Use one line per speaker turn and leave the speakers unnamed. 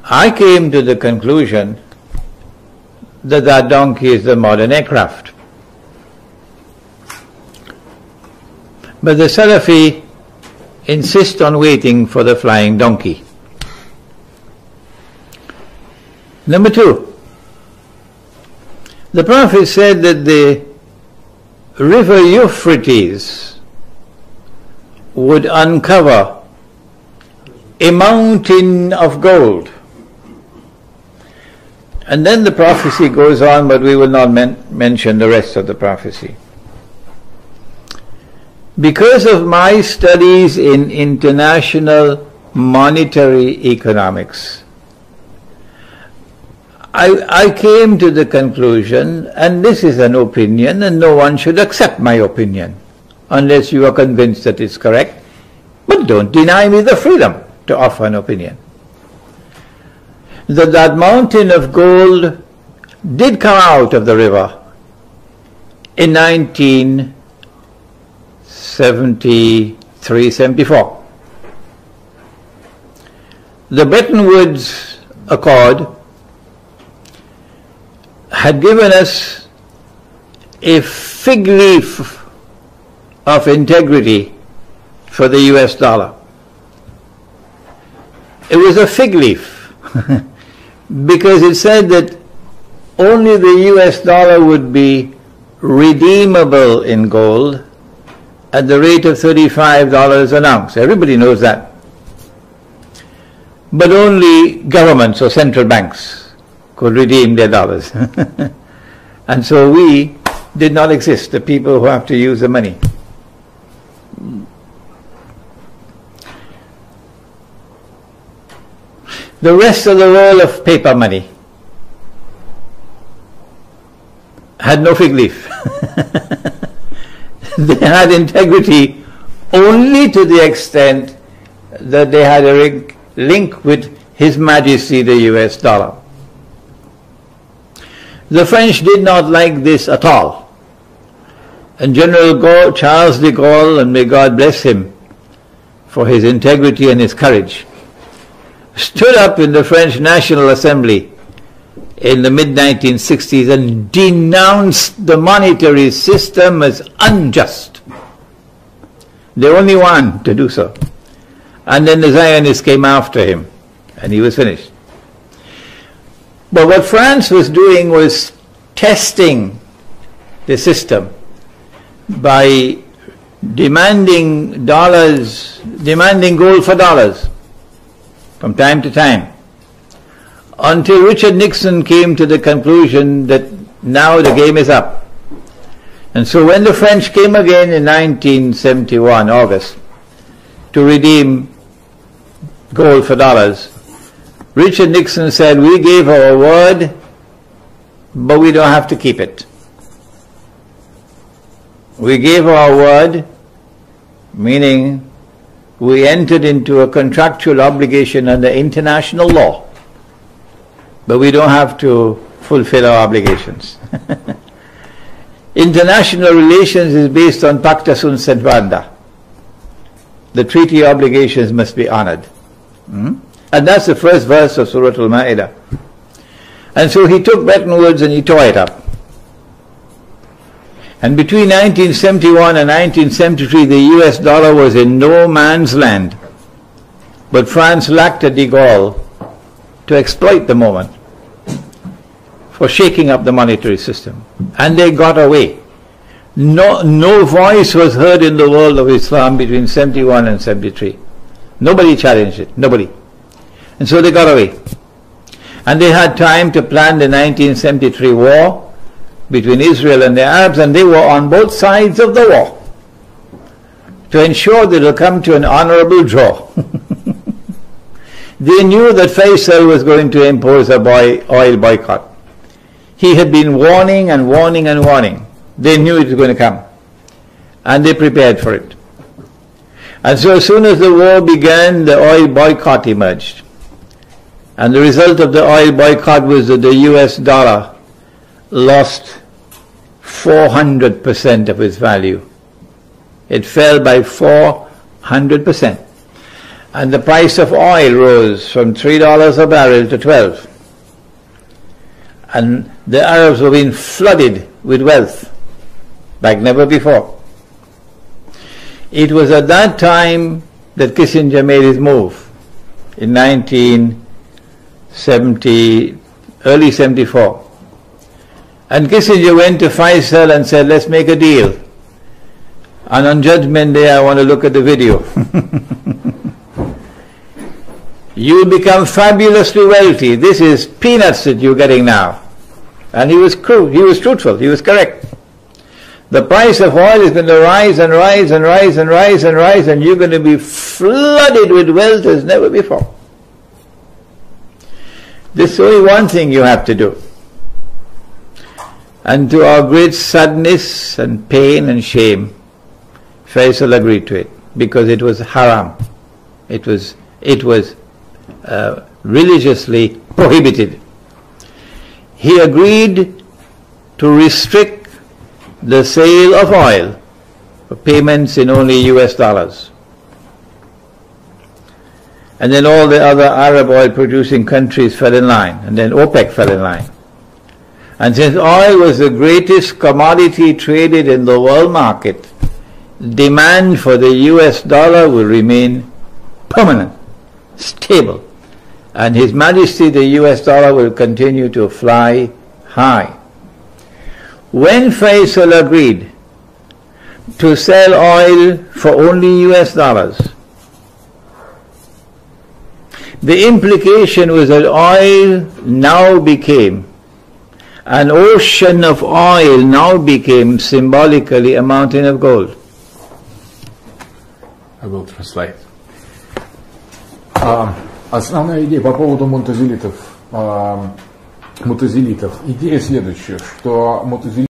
I came to the conclusion that that donkey is the modern aircraft. But the Salafi insist on waiting for the flying donkey. Number two, the Prophet said that the river Euphrates would uncover a mountain of gold. And then the prophecy goes on, but we will not mention the rest of the prophecy. Because of my studies in international monetary economics, I came to the conclusion, and this is an opinion, and no one should accept my opinion unless you are convinced that it's correct, but don't deny me the freedom to offer an opinion. That mountain of gold did come out of the river in 1973-74. The Bretton Woods Accord had given us a fig leaf of integrity for the US dollar. It was a fig leaf because it said that only the US dollar would be redeemable in gold at the rate of $35 an ounce. Everybody knows that. But only governments or central banks could redeem their dollars. And so we did not exist, the people who have to use the money. The rest of the world of paper money had no fig leaf. They had integrity only to the extent that they had a link with His Majesty the US dollar. The French did not like this at all. And General Charles de Gaulle, and may God bless him for his integrity and his courage, stood up in the French National Assembly in the mid-1960s and denounced the monetary system as unjust. The only one to do so. And then the Zionists came after him, and he was finished. But what France was doing was testing the system by demanding gold for dollars from time to time, until Richard Nixon came to the conclusion that now the game is up. And so when the French came again in 1971, August, to redeem gold for dollars, Richard Nixon said, we gave our word, but we don't have to keep it. We gave our word, meaning we entered into a contractual obligation under international law, but we don't have to fulfill our obligations. International relations is based on pacta sunt servanda. The treaty obligations must be honored. And that's the first verse of Surah Al-Ma'idah. And so he took Bretton Woods and he tore it up. And between 1971 and 1973, the US dollar was in no man's land. But France lacked a de Gaulle to exploit the moment for shaking up the monetary system. And they got away. No voice was heard in the world of Islam between 71 and 73. Nobody challenged it. Nobody. And so they got away. And they had time to plan the 1973 war between Israel and the Arabs, and they were on both sides of the war to ensure that it will come to an honorable draw. They knew that Faisal was going to impose a oil boycott. He had been warning and warning and warning. They knew it was going to come. And they prepared for it. And so as soon as the war began, the oil boycott emerged. And the result of the oil boycott was that the US dollar lost 400% of its value. It fell by 400%. And the price of oil rose from $3 a barrel to $12. And the Arabs were being flooded with wealth like never before. It was at that time that Kissinger made his move in 1970, early 74. And Kissinger went to Faisal and said, let's make a deal. And on Judgment Day I want to look at the video. You become fabulously wealthy. This is peanuts that you're getting now. And he was truthful, he was correct. The price of oil is going to rise and rise and rise and rise and rise, and you're going to be flooded with wealth as never before. There's only one thing you have to do. And to our great sadness and pain and shame, Faisal agreed to it, because it was haram. It was religiously prohibited. He agreed to restrict the sale of oil for payments in only US dollars. And then all the other Arab oil producing countries fell in line, and then OPEC fell in line. And since oil was the greatest commodity traded in the world market, demand for the US dollar will remain permanent, stable. And His Majesty the US dollar will continue to fly high. When Faisal agreed to sell oil for only US dollars, the implication was that oil now became, an ocean of oil now became symbolically a mountain of gold.
I will translate. Основная идея по поводу мутазилитов, идея следующая, что мутазилиты